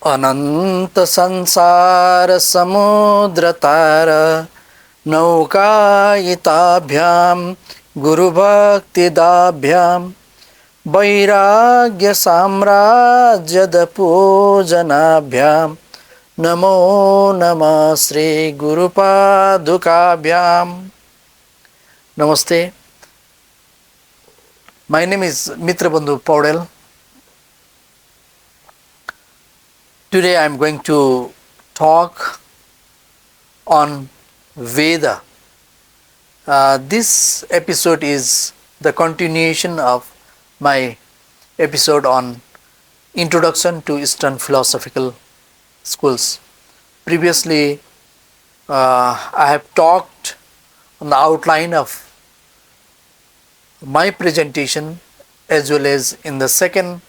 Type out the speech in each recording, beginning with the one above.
अनंत संसार समुद्र तार नौकायिताभ्याम गुरु भक्ति दाभ्याम वैराग्य साम्राज्यद पूजनाभ्याम नमो नमः Shri गुरुपादुकाभ्याम. Namaste. My name is Mitrabandhu Paudel. Today I am going to talk on Veda. This episode is the continuation of my episode on Introduction to Eastern Philosophical Schools. Previously, I have talked on the outline of my presentation, as well as in the second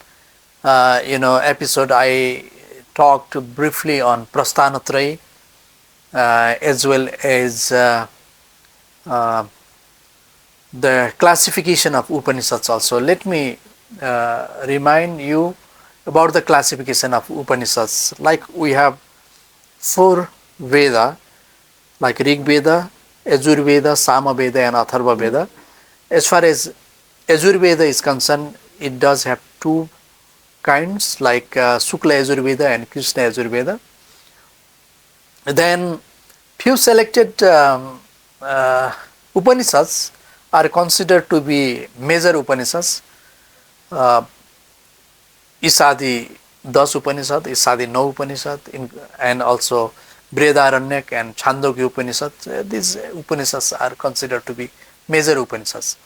episode I talked briefly on Prasthanatraya, as well as the classification of Upanishads also. Let me remind you about the classification of Upanishads. Like we have 4 Veda, like Rig Veda, Yajur Veda, Sama Veda and Atharva Veda. As far as Yajur Veda is concerned, it does have 2 kinds, like Sukla Yajur Veda and Krishna Yajur Veda. Then few selected Upanishads are considered to be major Upanishads. Isadi 10 Upanishad, Isadi 9 Upanishad, and also Brihadaranyaka and Chandogya Upanishad. These Upanishads are considered to be major Upanishads.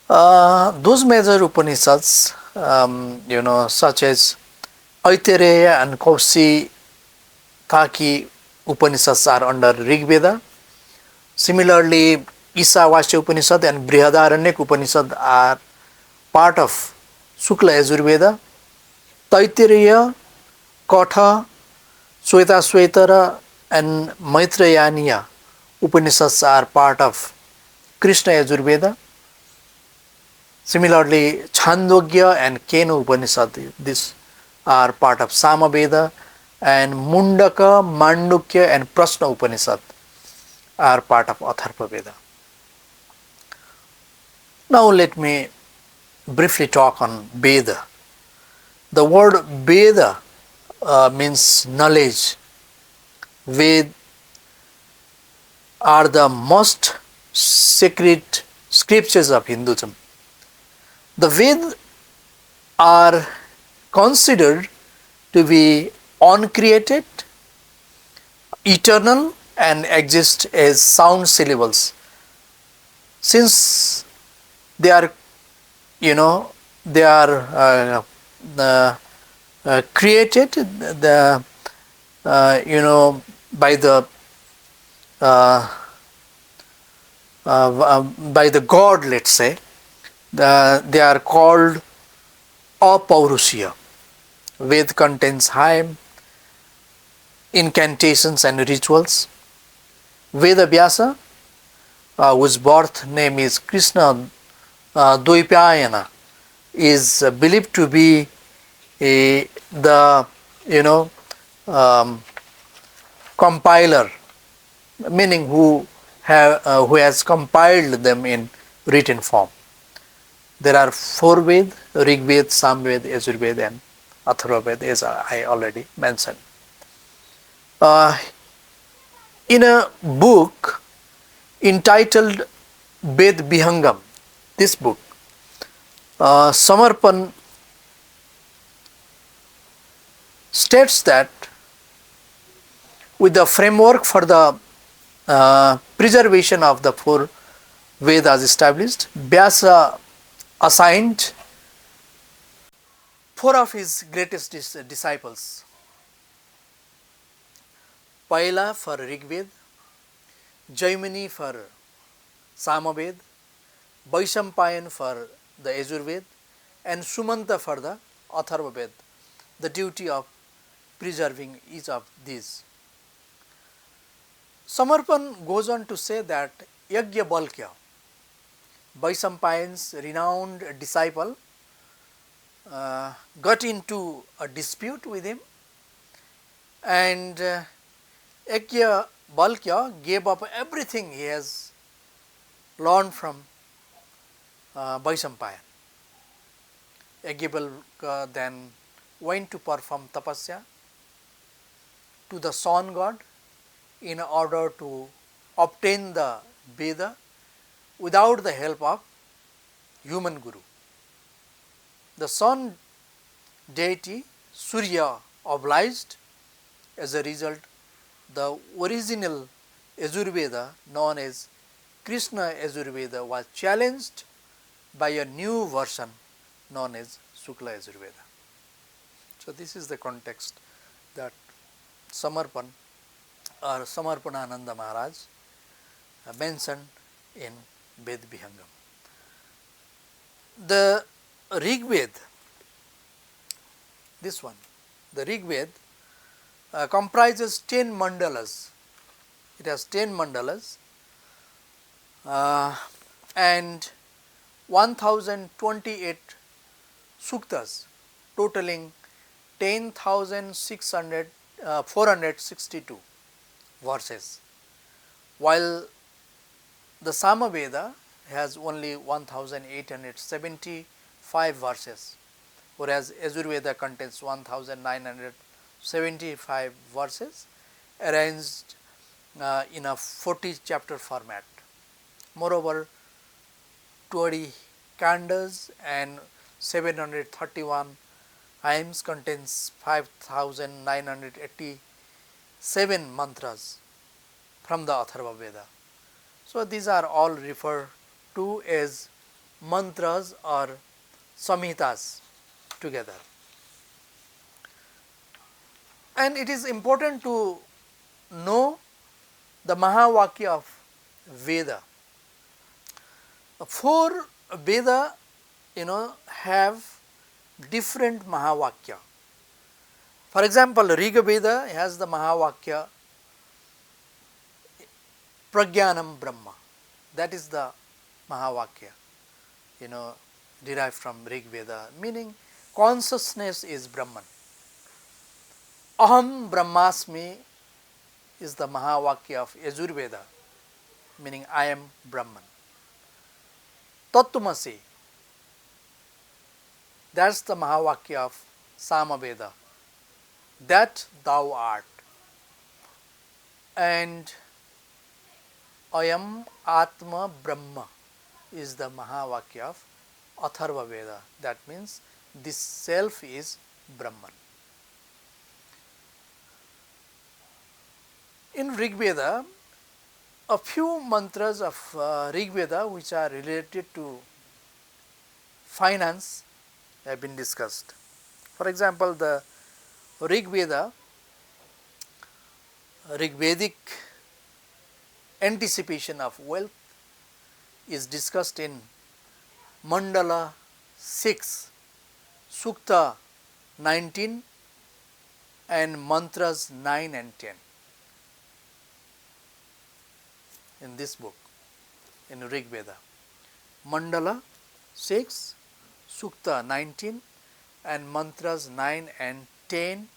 Those major Upanishads, such as Aitareya and Kaushitaki Upanishads are under Rig Veda. Similarly, Isavasya Upanishad and Brihadaranyaka Upanishad are part of Sukla Yajur Veda. Taittiriya, Katha, Shweta and Maitrayaniya Upanishads are part of Krishna Yajur Veda. Similarly, Chandogya and Kena Upanishad, these are part of Sama Veda, and Mundaka, Mandukya and Prashna Upanishad are part of Atharva Veda. Now let me briefly talk on Veda. The word Veda means knowledge. Ved are the most sacred scriptures of Hinduism. The Ved are considered to be uncreated, eternal, and exist as sound syllables. Since they are, created by the God, let's say, they are called apaurushya. Ved contains hymn, incantations and rituals. Veda Vyasa, whose birth name is Krishna Dvaipayana, is believed to be the compiler, meaning who has compiled them in written form. There are 4 Veda: Rig Veda, Samveda, Yajur Veda and Atharva Veda, as I already mentioned. In a book entitled Ved Vihangam, this book, Samarpan states that with the framework for the preservation of the 4 Vedas established, Vyasa assigned 4 of his greatest disciples. Paila for Rig Veda, Jaimini for Samaved, Vaishampayan for the Yajur Veda, and Sumanta for the Atharva Veda, the duty of preserving each of these. Samarpan goes on to say that Yajnavalkya, Vaishampayan's renowned disciple, got into a dispute with him, and Ekya Balkya gave up everything he has learned from Vaishampayan. Yajnavalkya then went to perform tapasya to the sun god in order to obtain the Veda without the help of human guru. The sun deity Surya obliged. As a result, the original Yajurveda known as Krishna Yajurveda was challenged by a new version known as Shukla Yajurveda. So, this is the context that Samarpan or Samarpanananda Maharaj mentioned in Ved Vihangam. The Rig Ved, this one, the Rig Ved comprises 10 mandalas. It has 10 mandalas and 1028 suktas, totaling 462 verses, while the Samaveda has only 1875 verses, whereas Yajurveda contains 1975 verses arranged in a 40 chapter format. Moreover, 20 kandas and 731 hymns contains 5987 mantras from the Atharva Veda. So, these are all referred to as mantras or samhitas together. And it is important to know the Mahavakya of Veda. 4 Veda have different Mahavakya. For example, Riga Veda has the Mahavakya Pragyanam Brahma, that is the Mahavakya derived from Rig Veda, meaning consciousness is Brahman. Aham Brahmasmi is the Mahavakya of Yajurveda, meaning I am Brahman. Tattvamasi, that is the Mahavakya of Samaveda, that thou art. And Ayam Atma Brahma is the Mahavakya of Atharva Veda, that means this self is Brahman. In Rig Veda, a few mantras of Rig Veda which are related to finance have been discussed. For example, the Rig Veda, Rig Vedic anticipation of wealth is discussed in Mandala 6, Sukta 19 and mantras 9 and 10 in this book, in Rig Veda. Mandala 6, Sukta 19 and mantras 9 and 10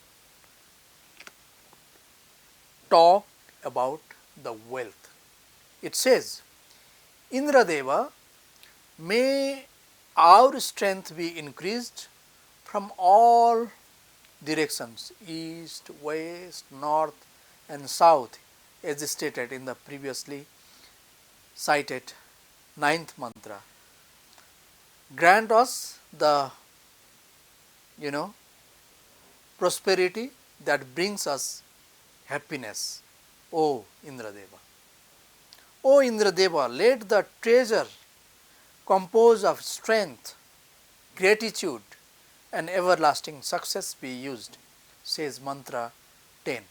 talk about the wealth. It says, Indradeva, may our strength be increased from all directions, east, west, north and south, as stated in the previously cited 9th mantra. Grant us the prosperity that brings us happiness, O Indradeva. O Indradeva, let the treasure composed of strength, gratitude and everlasting success be used, says mantra 10.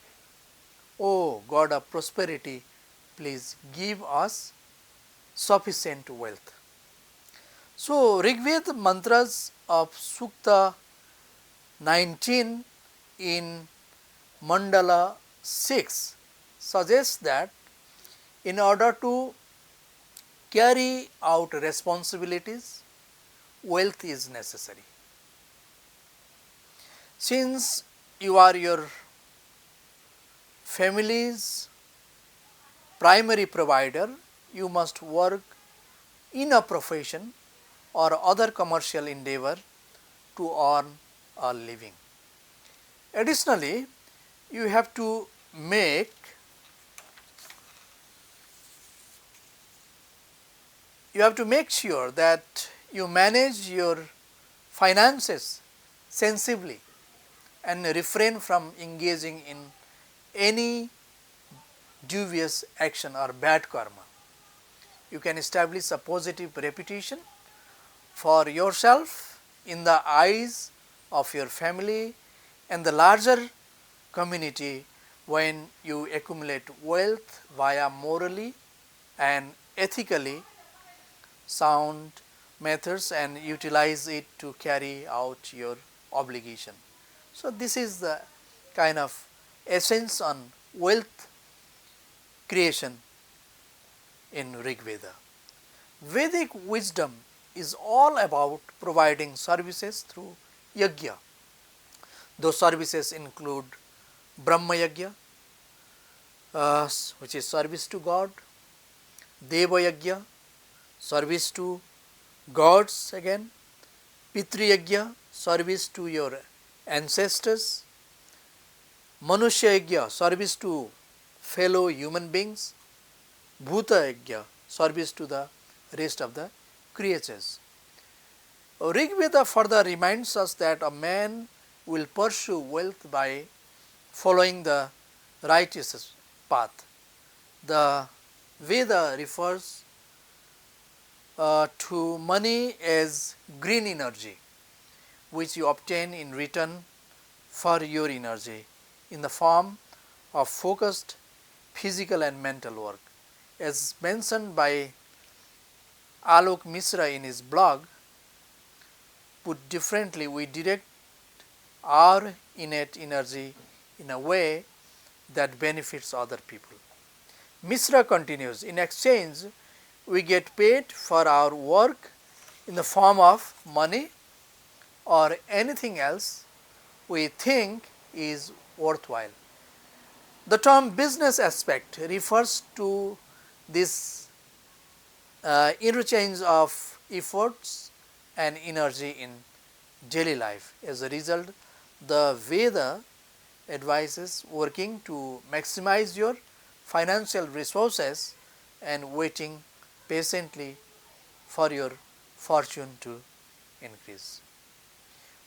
O God of prosperity, please give us sufficient wealth. So, Rigveda mantras of Sukta 19 in Mandala 6 suggests that in order to carry out responsibilities, wealth is necessary. Since you are your family's primary provider, you must work in a profession or other commercial endeavor to earn a living. Additionally, you have to make sure that you manage your finances sensibly and refrain from engaging in any dubious action or bad karma. You can establish a positive reputation for yourself in the eyes of your family and the larger community when you accumulate wealth via morally and ethically sound methods and utilize it to carry out your obligation. So, this is the kind of essence on wealth creation in Rig Veda. Vedic wisdom is all about providing services through yajna. Those services include Brahma yajna, which is service to God, Deva yajna, service to gods again, Pitri yajna, service to your ancestors, Manusya yajna, service to fellow human beings, Bhuta yajna, service to the rest of the creatures. Rig Veda further reminds us that a man will pursue wealth by following the righteous path. The Veda refers to money as green energy, which you obtain in return for your energy in the form of focused physical and mental work. As mentioned by Alok Misra in his blog, put differently, we direct our innate energy in a way that benefits other people. Misra continues, in exchange, we get paid for our work in the form of money or anything else we think is worthwhile. The term business aspect refers to this interchange of efforts and energy in daily life. As a result, the Veda advises working to maximize your financial resources and waiting patiently for your fortune to increase.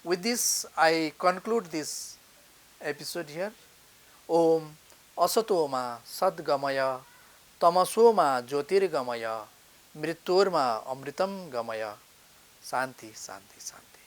With this, I conclude this episode here. Om Asatoma Sadgamaya Tamasoma Jyotirgamaya Mriturma Amritam Gamaya Santi Santi Santi.